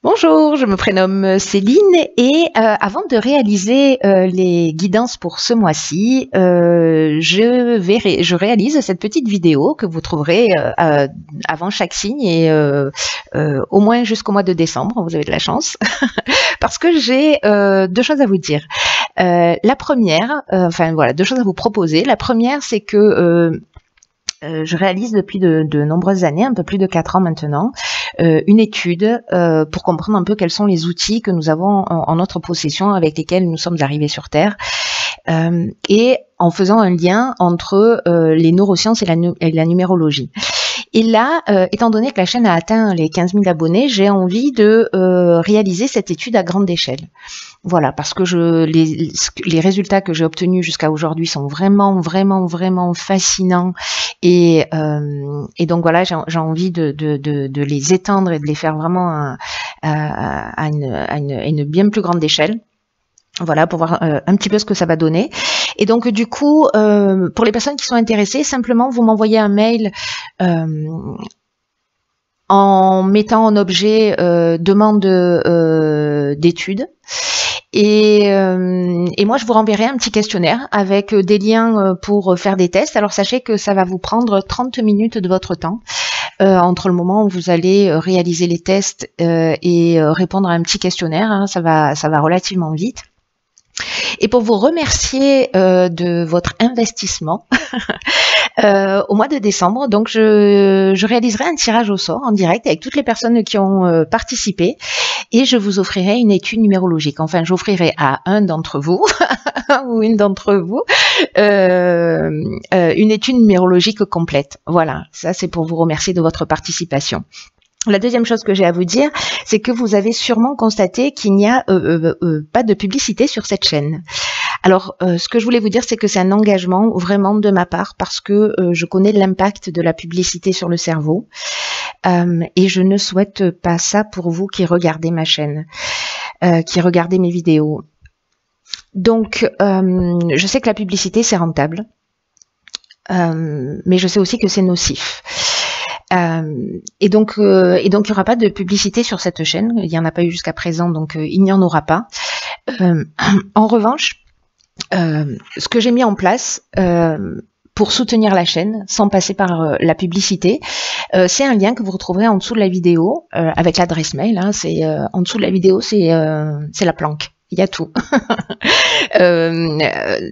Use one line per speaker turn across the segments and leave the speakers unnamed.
Bonjour, je me prénomme Céline et avant de réaliser les guidances pour ce mois-ci, je réalise cette petite vidéo que vous trouverez avant chaque signe et au moins jusqu'au mois de décembre, vous avez de la chance, parce que j'ai deux choses à vous dire. La première, deux choses à vous proposer. La première, c'est que je réalise depuis de nombreuses années, un peu plus de 4 ans maintenant, une étude pour comprendre un peu quels sont les outils que nous avons en notre possession avec lesquels nous sommes arrivés sur Terre, et en faisant un lien entre les neurosciences et la numérologie. Et là, étant donné que la chaîne a atteint les 15 000 abonnés, j'ai envie de réaliser cette étude à grande échelle. Voilà, parce que les résultats que j'ai obtenus jusqu'à aujourd'hui sont vraiment fascinants. Et donc voilà, j'ai envie de les étendre et de les faire vraiment à une bien plus grande échelle. Voilà, pour voir un petit peu ce que ça va donner. Et donc du coup, pour les personnes qui sont intéressées, simplement vous m'envoyez un mail en mettant en objet demande d'études. Et moi, je vous renverrai un petit questionnaire avec des liens pour faire des tests. Alors, sachez que ça va vous prendre 30 minutes de votre temps entre le moment où vous allez réaliser les tests et répondre à un petit questionnaire. Hein, ça va relativement vite. Et pour vous remercier de votre investissement au mois de décembre, donc je réaliserai un tirage au sort en direct avec toutes les personnes qui ont participé et je vous offrirai une étude numérologique. Enfin, j'offrirai à un d'entre vous ou une d'entre vous une étude numérologique complète. Voilà, ça c'est pour vous remercier de votre participation. La deuxième chose que j'ai à vous dire, c'est que vous avez sûrement constaté qu'il n'y a pas de publicité sur cette chaîne. Alors, ce que je voulais vous dire, c'est que c'est un engagement vraiment de ma part parce que je connais l'impact de la publicité sur le cerveau et je ne souhaite pas ça pour vous qui regardez ma chaîne, qui regardez mes vidéos. Donc, je sais que la publicité, c'est rentable, mais je sais aussi que c'est nocif. Et donc il n'y aura pas de publicité sur cette chaîne, il n'y en a pas eu jusqu'à présent, donc il n'y en aura pas. En revanche, ce que j'ai mis en place pour soutenir la chaîne sans passer par la publicité, c'est un lien que vous retrouverez en dessous de la vidéo avec l'adresse mail. Hein, en dessous de la vidéo, c'est la planque. Il y a tout.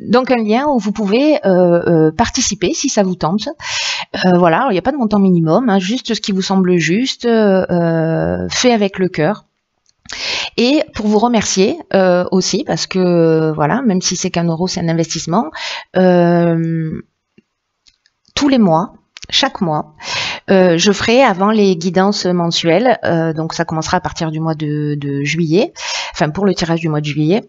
Donc un lien où vous pouvez participer si ça vous tente. Voilà, il n'y a pas de montant minimum, hein, juste ce qui vous semble juste, fait avec le cœur. Et pour vous remercier aussi, parce que voilà, même si c'est qu'1 euro, c'est un investissement, tous les mois, chaque mois, je ferai avant les guidances mensuelles, donc ça commencera à partir du mois de juillet, enfin pour le tirage du mois de juillet,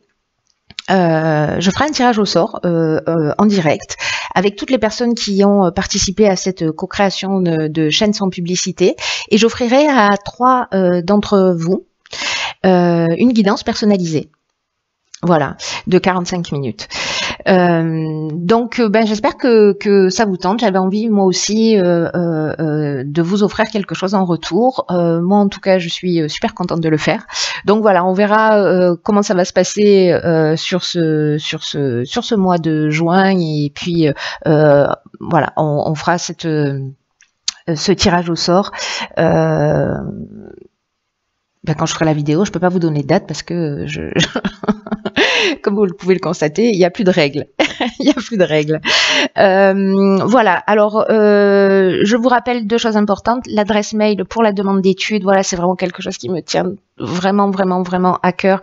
je ferai un tirage au sort en direct avec toutes les personnes qui ont participé à cette co-création de chaînes sans publicité et j'offrirai à 3 d'entre vous une guidance personnalisée. Voilà, de 45 minutes. Donc, j'espère que ça vous tente. J'avais envie, moi aussi, de vous offrir quelque chose en retour. Moi, en tout cas, je suis super contente de le faire. Donc voilà, on verra comment ça va se passer sur ce mois de juin. Et puis, voilà, on fera ce tirage au sort. Quand je ferai la vidéo, je peux pas vous donner de date parce que comme vous pouvez le constater, il n'y a plus de règles. Il n'y a plus de règles. Voilà. Alors, je vous rappelle 2 choses importantes. L'adresse mail pour la demande d'études. Voilà, c'est vraiment quelque chose qui me tient vraiment à cœur.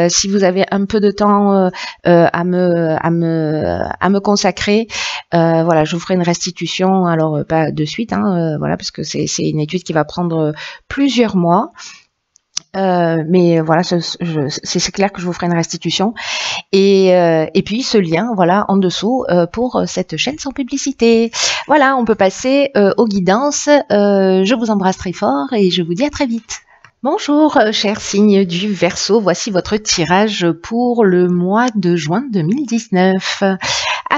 Si vous avez un peu de temps à me consacrer, voilà, je vous ferai une restitution. Alors, pas de suite, hein, voilà, parce que c'est une étude qui va prendre plusieurs mois. Mais voilà, c'est clair que je vous ferai une restitution et puis ce lien, voilà, en dessous pour cette chaîne sans publicité. Voilà, on peut passer aux guidances. Je vous embrasse très fort et je vous dis à très vite. Bonjour, chers signes du Verseau, voici votre tirage pour le mois de juin 2019.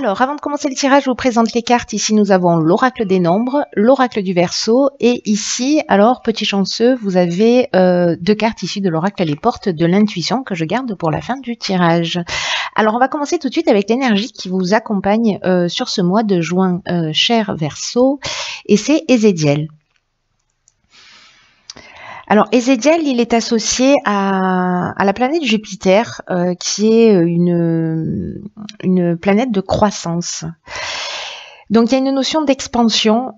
Alors, avant de commencer le tirage, je vous présente les cartes. Ici, nous avons l'oracle des nombres, l'oracle du Verseau. Et ici, alors, petit chanceux, vous avez 2 cartes ici de l'oracle Les Portes de l'Intuition que je garde pour la fin du tirage. Alors, on va commencer tout de suite avec l'énergie qui vous accompagne sur ce mois de juin, cher Verseau. Et c'est Ézéchiel. Alors, Ézéchiel, il est associé à la planète Jupiter, qui est une planète de croissance. Donc, il y a une notion d'expansion,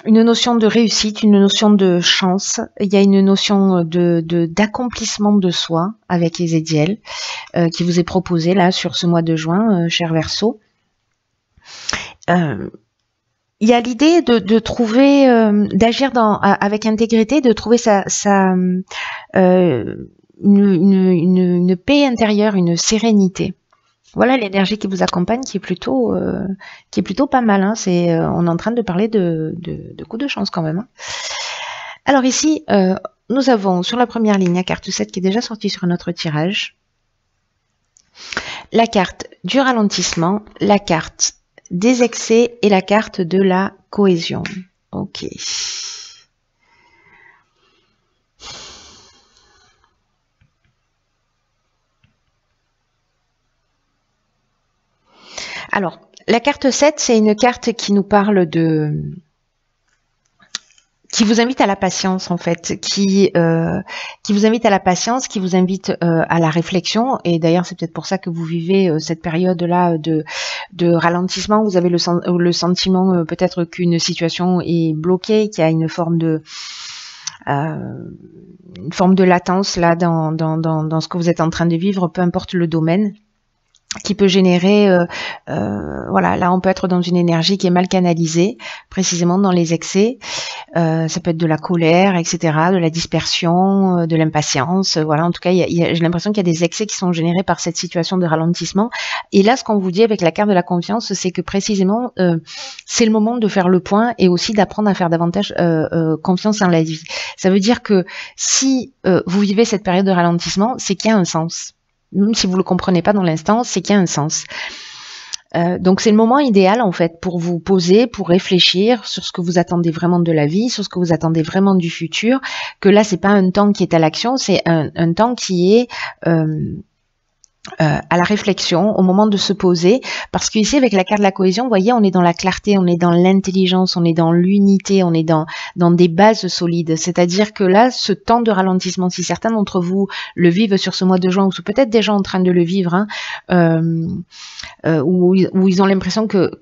une notion de réussite, une notion de chance. Il y a une notion d'accomplissement de soi avec Ézéchiel, qui vous est proposé là sur ce mois de juin, cher Verseau. Il y a l'idée de trouver, d'agir avec intégrité, de trouver une paix intérieure, une sérénité. Voilà l'énergie qui vous accompagne, qui est plutôt pas mal. Hein. On est en train de parler de coups de chance quand même. Hein. Alors ici, nous avons sur la première ligne la carte 7 qui est déjà sortie sur notre tirage, la carte du ralentissement, la carte des excès et la carte de la cohésion. Ok. Alors, la carte 7, c'est une carte qui nous parle qui vous invite à la patience en fait, qui vous invite à la patience, qui vous invite à la réflexion. Et d'ailleurs, c'est peut-être pour ça que vous vivez cette période-là de ralentissement. Vous avez le sentiment peut-être qu'une situation est bloquée, qu'il y a une forme de latence là dans ce que vous êtes en train de vivre, peu importe le domaine, qui peut générer, voilà, là on peut être dans une énergie qui est mal canalisée, précisément dans les excès, ça peut être de la colère, etc., de la dispersion, de l'impatience, voilà, en tout cas j'ai l'impression qu'il y a des excès qui sont générés par cette situation de ralentissement, et là ce qu'on vous dit avec la carte de la confiance, c'est que précisément c'est le moment de faire le point et aussi d'apprendre à faire davantage confiance en la vie. Ça veut dire que si vous vivez cette période de ralentissement, c'est qu'il y a un sens. Même si vous ne le comprenez pas dans l'instant, c'est qu'il y a un sens. Donc c'est le moment idéal en fait pour vous poser, pour réfléchir sur ce que vous attendez vraiment de la vie, sur ce que vous attendez vraiment du futur, que là c'est pas un temps qui est à l'action, c'est un temps qui est à la réflexion, au moment de se poser, parce qu'ici avec la carte de la cohésion, vous voyez, on est dans la clarté, on est dans l'intelligence, on est dans l'unité, on est dans des bases solides, c'est-à-dire que là, ce temps de ralentissement, si certains d'entre vous le vivent sur ce mois de juin, ou sont peut-être déjà en train de le vivre, hein, où ils ont l'impression que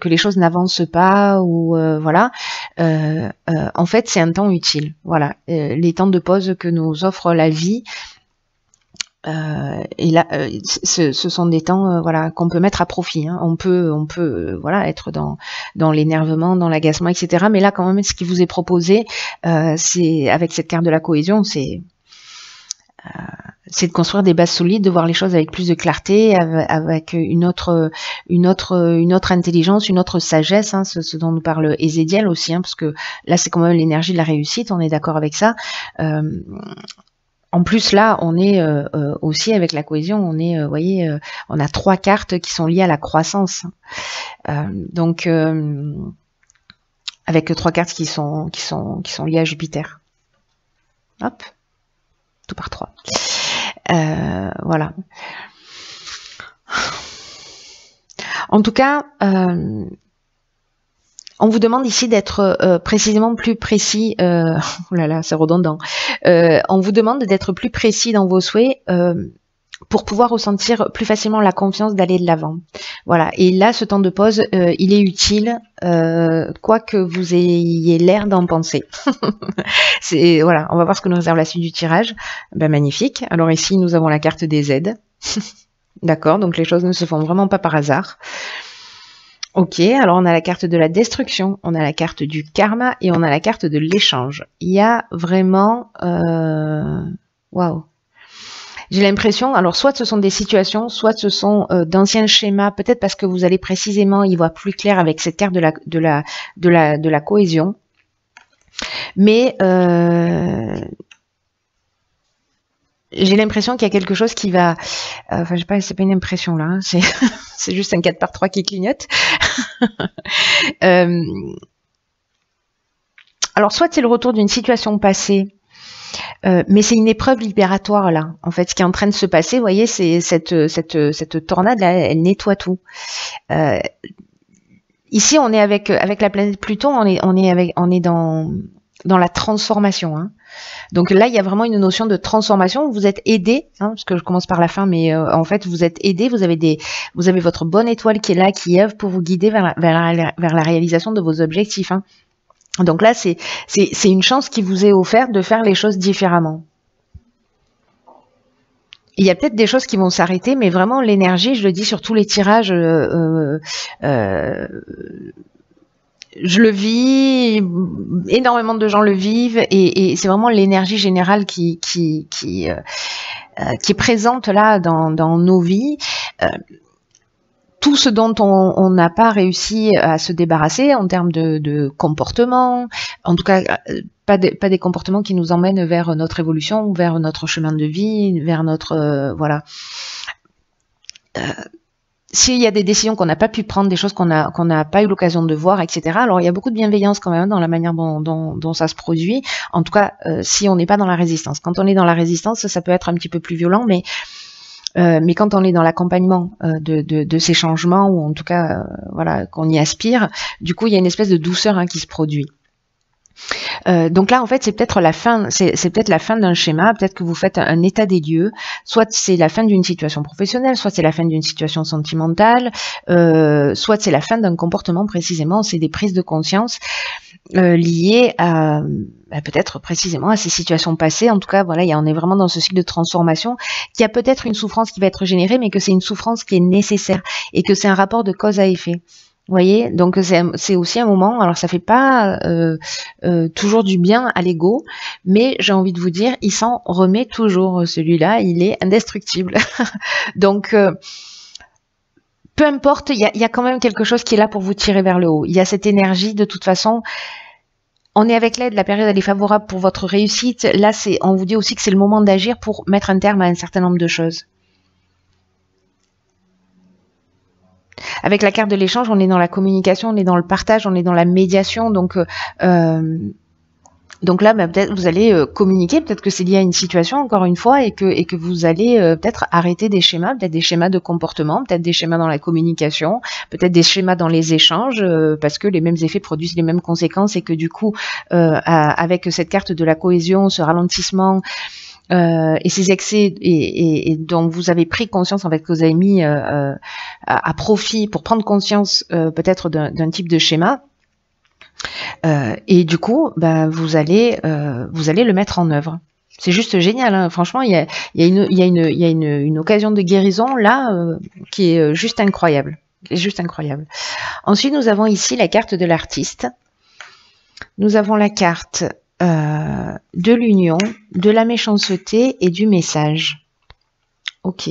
les choses n'avancent pas, ou voilà, en fait c'est un temps utile, voilà, les temps de pause que nous offre la vie. Et là, ce sont des temps, voilà, qu'on peut mettre à profit. Hein. On peut, voilà, être dans l'énervement, dans l'agacement, etc. Mais là, quand même, ce qui vous est proposé, c'est avec cette carte de la cohésion, c'est de construire des bases solides, de voir les choses avec plus de clarté, avec une autre intelligence, une autre sagesse, hein, ce dont nous parle Ézéchiel aussi, hein, parce que là, c'est quand même l'énergie de la réussite. On est d'accord avec ça. En plus, là, on est aussi avec la cohésion, on est, vous voyez, on a 3 cartes qui sont liées à la croissance. Donc, avec 3 cartes qui sont liées à Jupiter. Hop, tout par 3. Voilà. En tout cas, on vous demande ici d'être précisément plus précis. Oh là là, c'est redondant. On vous demande d'être plus précis dans vos souhaits pour pouvoir ressentir plus facilement la confiance d'aller de l'avant. Voilà. Et là, ce temps de pause, il est utile, quoi que vous ayez l'air d'en penser. Voilà. On va voir ce que nous réserve la suite du tirage. Ben, magnifique. Alors ici, nous avons la carte des aides. D'accord. Donc les choses ne se font vraiment pas par hasard. Ok, alors on a la carte de la destruction, on a la carte du karma et on a la carte de l'échange. Il y a vraiment... Waouh. J'ai l'impression, alors soit ce sont des situations, soit ce sont d'anciens schémas, peut-être parce que vous allez précisément y voir plus clair avec cette carte de la cohésion. Mais j'ai l'impression qu'il y a quelque chose qui va... Enfin, je sais pas, c'est pas une impression là, hein, c'est c'est juste un 4x3 qui clignote. Euh, alors, soit c'est le retour d'une situation passée, mais c'est une épreuve libératoire là. En fait, ce qui est en train de se passer, vous voyez, c'est cette tornade là, elle nettoie tout. Euh, Ici, on est avec la planète Pluton, on est dans la transformation. Hein. Donc là, il y a vraiment une notion de transformation. Vous êtes aidé, hein, parce que je commence par la fin, mais en fait, vous êtes aidé. Vous avez votre bonne étoile qui est là, qui œuvre pour vous guider vers la réalisation de vos objectifs. Hein. Donc là, c'est une chance qui vous est offerte de faire les choses différemment. Il y a peut-être des choses qui vont s'arrêter, mais vraiment l'énergie, je le dis sur tous les tirages, je le vis, énormément de gens le vivent, et c'est vraiment l'énergie générale qui est présente là dans nos vies. Tout ce dont on n'a pas réussi à se débarrasser en termes de comportement, en tout cas pas des comportements qui nous emmènent vers notre évolution, vers notre chemin de vie, vers notre voilà. S'il y a des décisions qu'on n'a pas pu prendre, des choses qu'on n'a pas eu l'occasion de voir, etc. Alors il y a beaucoup de bienveillance quand même dans la manière dont ça se produit. En tout cas, si on n'est pas dans la résistance. Quand on est dans la résistance, ça peut être un petit peu plus violent, mais quand on est dans l'accompagnement de ces changements, ou en tout cas voilà, qu'on y aspire, du coup il y a une espèce de douceur qui se produit. Donc là, en fait, c'est peut-être la fin, c'est peut-être la fin d'un schéma. Peut-être que vous faites un état des lieux. Soit c'est la fin d'une situation professionnelle, soit c'est la fin d'une situation sentimentale, soit c'est la fin d'un comportement précisément. C'est des prises de conscience liées à peut-être précisément à ces situations passées. En tout cas, voilà, on est vraiment dans ce cycle de transformation qui a peut-être une souffrance qui va être générée, mais que c'est une souffrance qui est nécessaire et que c'est un rapport de cause à effet. Vous voyez, donc c'est aussi un moment, alors ça fait pas toujours du bien à l'ego, mais j'ai envie de vous dire, il s'en remet toujours, celui-là, il est indestructible. Donc, peu importe, il y a quand même quelque chose qui est là pour vous tirer vers le haut. Il y a cette énergie, de toute façon, on est avec l'aide, la période elle est favorable pour votre réussite. Là, on vous dit aussi que c'est le moment d'agir pour mettre un terme à un certain nombre de choses. Avec la carte de l'échange, on est dans la communication, on est dans le partage, on est dans la médiation. Donc là, peut-être vous allez communiquer, peut-être que c'est lié à une situation, encore une fois, et que vous allez peut-être arrêter des schémas, peut-être des schémas de comportement, peut-être des schémas dans la communication, peut-être des schémas dans les échanges, parce que les mêmes effets produisent les mêmes conséquences, et que du coup, avec cette carte de la cohésion, ce ralentissement, et ces excès et dont vous avez pris conscience, en fait, que vous avez mis à profit pour prendre conscience peut-être d'un type de schéma, et du coup vous allez le mettre en œuvre. C'est juste génial, hein. Franchement, il y a une occasion de guérison là qui est juste incroyable. Juste incroyable. Ensuite, nous avons ici la carte de l'artiste. Nous avons la carte de l'union, de la méchanceté et du message. Ok.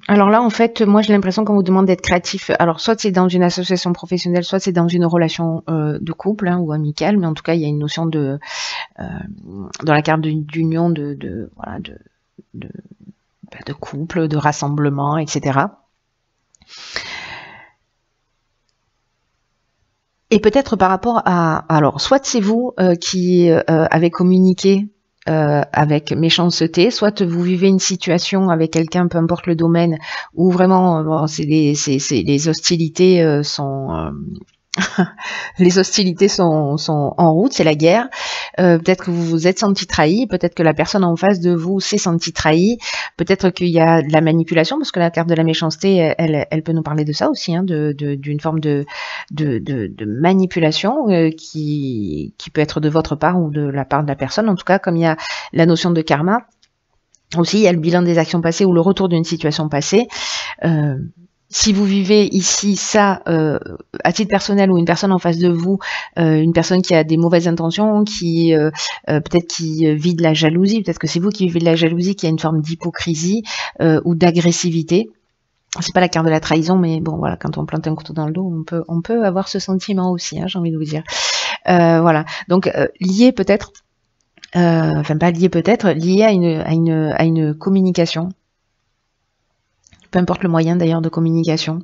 Alors là, en fait, moi j'ai l'impression qu'on vous demande d'être créatif. Alors soit c'est dans une association professionnelle, soit c'est dans une relation de couple ou amicale, mais en tout cas il y a une notion de dans la carte d'union de couple, de rassemblement, etc. Et peut-être par rapport à... Alors, soit c'est vous qui avez communiqué avec méchanceté, soit vous vivez une situation avec quelqu'un, peu importe le domaine, où vraiment les hostilités sont... les hostilités sont en route, c'est la guerre. Peut-être que vous vous êtes senti trahi, peut-être que la personne en face de vous s'est sentie trahie, peut-être qu'il y a de la manipulation, parce que la carte de la méchanceté, elle peut nous parler de ça aussi, d'une forme de manipulation qui peut être de votre part ou de la part de la personne. En tout cas, comme il y a la notion de karma, aussi il y a le bilan des actions passées ou le retour d'une situation passée. Si vous vivez ici ça à titre personnel, ou une personne en face de vous, une personne qui a des mauvaises intentions, qui peut-être qui vit de la jalousie, peut-être que c'est vous qui vivez de la jalousie, qui a une forme d'hypocrisie ou d'agressivité. C'est pas la carte de la trahison, mais bon voilà, quand on plante un couteau dans le dos, on peut avoir ce sentiment aussi, j'ai envie de vous dire. Voilà. Donc lié peut-être, enfin pas lié peut-être, lié à une communication. Peu importe le moyen d'ailleurs de communication.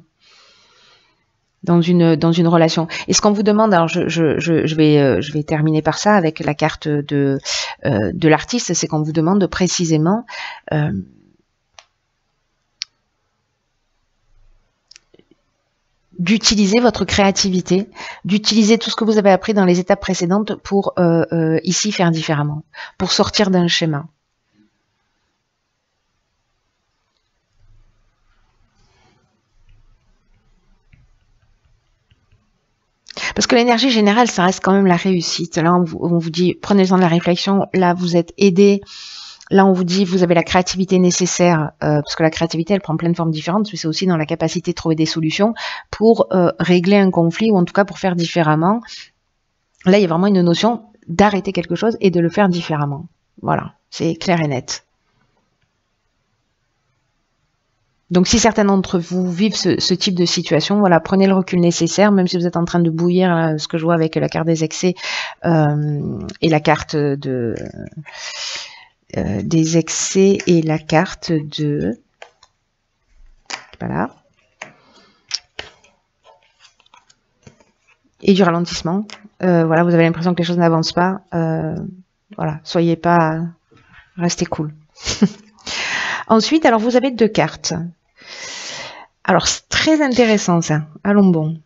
Dans une relation. Et ce qu'on vous demande, alors je vais terminer par ça avec la carte de l'artiste, c'est qu'on vous demande précisément d'utiliser votre créativité, d'utiliser tout ce que vous avez appris dans les étapes précédentes pour ici faire différemment, pour sortir d'un schéma. Parce que l'énergie générale, ça reste quand même la réussite. Là, on vous dit, prenez le temps de la réflexion. Là, vous êtes aidé. Là, on vous dit, vous avez la créativité nécessaire, parce que la créativité, elle prend plein de formes différentes, mais c'est aussi dans la capacité de trouver des solutions pour régler un conflit, ou en tout cas pour faire différemment. Là, il y a vraiment une notion d'arrêter quelque chose et de le faire différemment. Voilà, c'est clair et net. Donc, si certains d'entre vous vivent ce type de situation, voilà, prenez le recul nécessaire, même si vous êtes en train de bouillir, là, ce que je vois avec la carte des excès et la carte des excès et la carte de... Voilà. Et du ralentissement. Voilà, vous avez l'impression que les choses n'avancent pas. Voilà, soyez pas... Restez cool. Ensuite, alors vous avez 2 cartes. Alors, c'est très intéressant ça. Allons bon.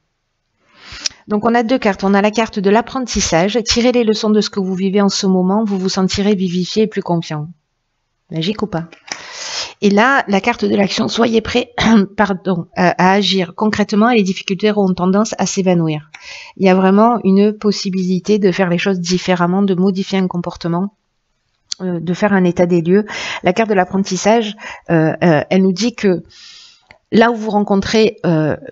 Donc, on a 2 cartes. On a la carte de l'apprentissage. Tirez les leçons de ce que vous vivez en ce moment. Vous vous sentirez vivifié et plus confiant. Magique ou pas? Et là, la carte de l'action. Soyez prêts à agir concrètement et les difficultés auront tendance à s'évanouir. Il y a vraiment une possibilité de faire les choses différemment, de modifier un comportement, de faire un état des lieux. La carte de l'apprentissage, elle nous dit que là où vous rencontrez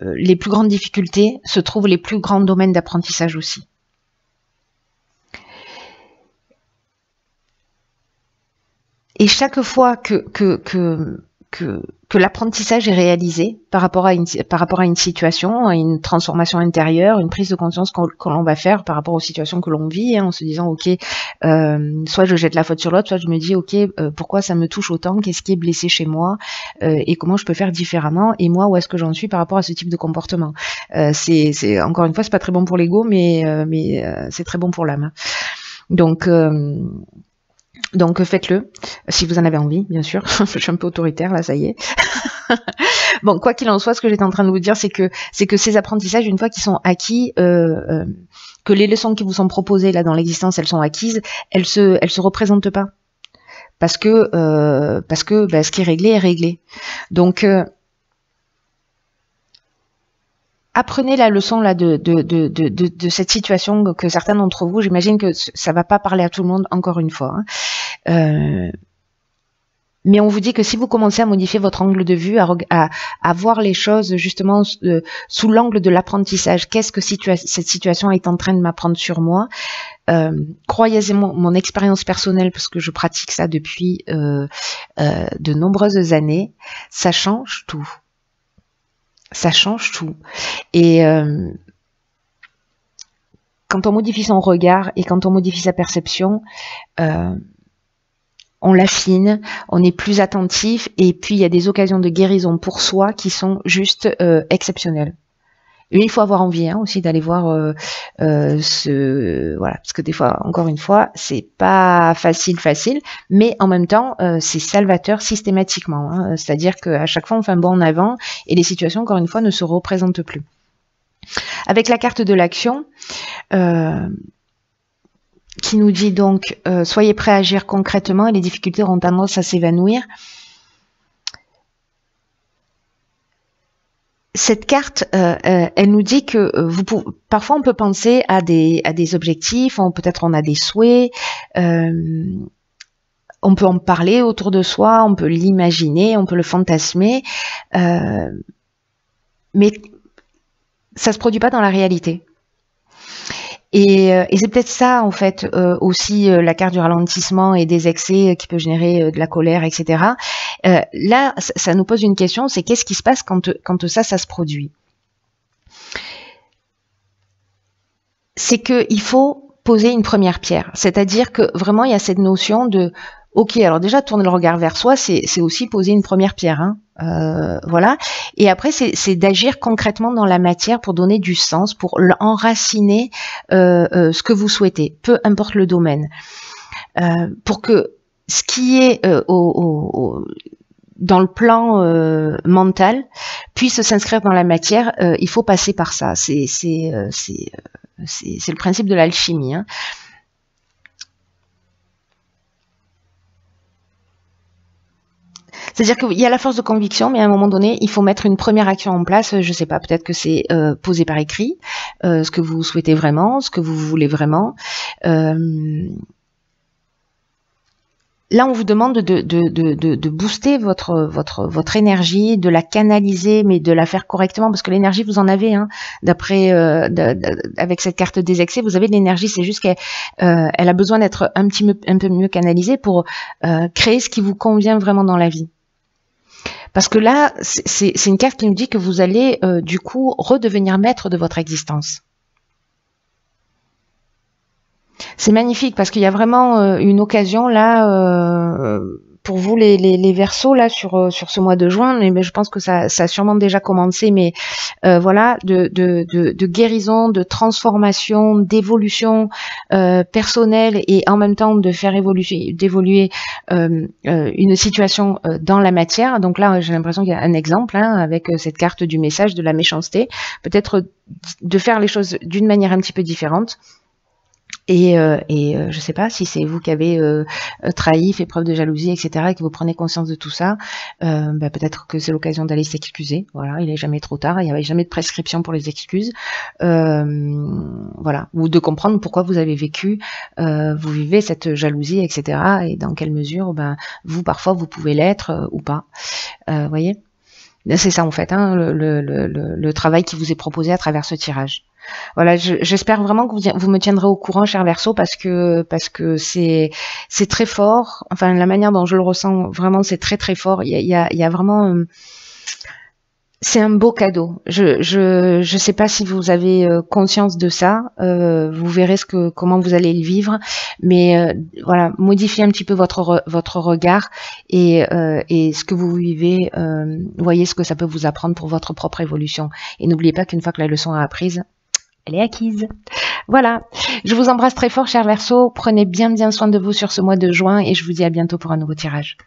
les plus grandes difficultés, se trouvent les plus grands domaines d'apprentissage aussi. Et chaque fois que l'apprentissage est réalisé par rapport à une situation, à une transformation intérieure, une prise de conscience que l'on va faire par rapport aux situations que l'on vit, hein, en se disant ok, soit je jette la faute sur l'autre, soit je me dis ok, pourquoi ça me touche autant, qu'est-ce qui est blessé chez moi, et comment je peux faire différemment, et moi où est-ce que j'en suis par rapport à ce type de comportement. C'est encore une fois, c'est pas très bon pour l'ego, mais c'est très bon pour l'âme. Donc faites-le, si vous en avez envie, bien sûr. Je suis un peu autoritaire, là, ça y est. Bon, quoi qu'il en soit, ce que j'étais en train de vous dire, c'est que ces apprentissages, une fois qu'ils sont acquis, que les leçons qui vous sont proposées là dans l'existence, elles sont acquises, elles se représentent pas. Parce que ce qui est réglé. Donc apprenez la leçon là de cette situation que certains d'entre vous, j'imagine que ça va pas parler à tout le monde encore une fois. Hein. Mais on vous dit que si vous commencez à modifier votre angle de vue, à voir les choses justement sous l'angle de l'apprentissage, qu'est-ce que cette situation est en train de m'apprendre sur moi, croyez-moi, mon expérience personnelle, parce que je pratique ça depuis de nombreuses années, ça change tout. Ça change tout. Et quand on modifie son regard et quand on modifie sa perception, on l'affine, on est plus attentif, et puis il y a des occasions de guérison pour soi qui sont juste exceptionnelles. Et il faut avoir envie aussi d'aller voir voilà, parce que des fois, encore une fois, c'est pas facile, mais en même temps, c'est salvateur systématiquement. Hein, c'est-à-dire qu'à chaque fois, on fait un bond en avant et les situations, encore une fois, ne se représentent plus. Avec la carte de l'action, qui nous dit donc soyez prêts à agir concrètement et les difficultés auront tendance à s'évanouir. Cette carte, elle nous dit que parfois on peut penser à des objectifs, peut-être on a des souhaits, on peut en parler autour de soi, on peut l'imaginer, on peut le fantasmer, mais ça se produit pas dans la réalité. Et c'est peut-être ça, en fait, aussi la carte du ralentissement et des excès qui peut générer de la colère, etc. Là, ça nous pose une question, c'est qu'est-ce qui se passe quand ça se produit? c'est qu'il faut poser une première pierre. C'est-à-dire que vraiment, il y a cette notion de ok, alors déjà, tourner le regard vers soi, c'est aussi poser une première pierre. Hein. Voilà. Et après, c'est d'agir concrètement dans la matière pour donner du sens, pour enraciner ce que vous souhaitez, peu importe le domaine. Pour que ce qui est dans le plan mental puisse s'inscrire dans la matière, il faut passer par ça. C'est le principe de l'alchimie. Hein. C'est-à-dire qu'il y a la force de conviction, mais à un moment donné, il faut mettre une première action en place. Je sais pas, peut-être que c'est poser par écrit ce que vous souhaitez vraiment, ce que vous voulez vraiment. Là, on vous demande de booster votre énergie, de la canaliser, mais de la faire correctement, parce que l'énergie, vous en avez. Hein, d'après, avec cette carte des excès, vous avez de l'énergie. C'est juste qu'elle a besoin d'être un peu mieux canalisée pour créer ce qui vous convient vraiment dans la vie. Parce que là, c'est une carte qui nous dit que vous allez du coup redevenir maître de votre existence. C'est magnifique parce qu'il y a vraiment une occasion là pour vous les Verseaux là sur ce mois de juin, mais je pense que ça a sûrement déjà commencé, mais voilà, de guérison, de transformation, d'évolution personnelle et en même temps de faire d'évoluer une situation dans la matière. Donc là, j'ai l'impression qu'il y a un exemple hein, avec cette carte du message de la méchanceté, peut-être de faire les choses d'une manière un petit peu différente. Et je sais pas si c'est vous qui avez trahi, fait preuve de jalousie, etc., et que vous prenez conscience de tout ça, bah, peut-être que c'est l'occasion d'aller s'excuser. Voilà, il n'est jamais trop tard, il n'y avait jamais de prescription pour les excuses. Voilà, ou de comprendre pourquoi vous avez vécu, vous vivez cette jalousie, etc., et dans quelle mesure, ben, vous parfois vous pouvez l'être ou pas. Voyez, c'est ça en fait, hein, le travail qui vous est proposé à travers ce tirage. Voilà, j'espère vraiment que vous me tiendrez au courant, cher Verseau, parce que c'est très fort. Enfin, la manière dont je le ressens, vraiment, c'est très très fort. Il y a vraiment, c'est un beau cadeau. Je sais pas si vous avez conscience de ça. Vous verrez comment vous allez le vivre, mais voilà, modifiez un petit peu votre regard et ce que vous vivez. Voyez ce que ça peut vous apprendre pour votre propre évolution. Et n'oubliez pas qu'une fois que la leçon est apprise, elle est acquise. Voilà, je vous embrasse très fort, cher Verseau. Prenez bien soin de vous sur ce mois de juin et je vous dis à bientôt pour un nouveau tirage.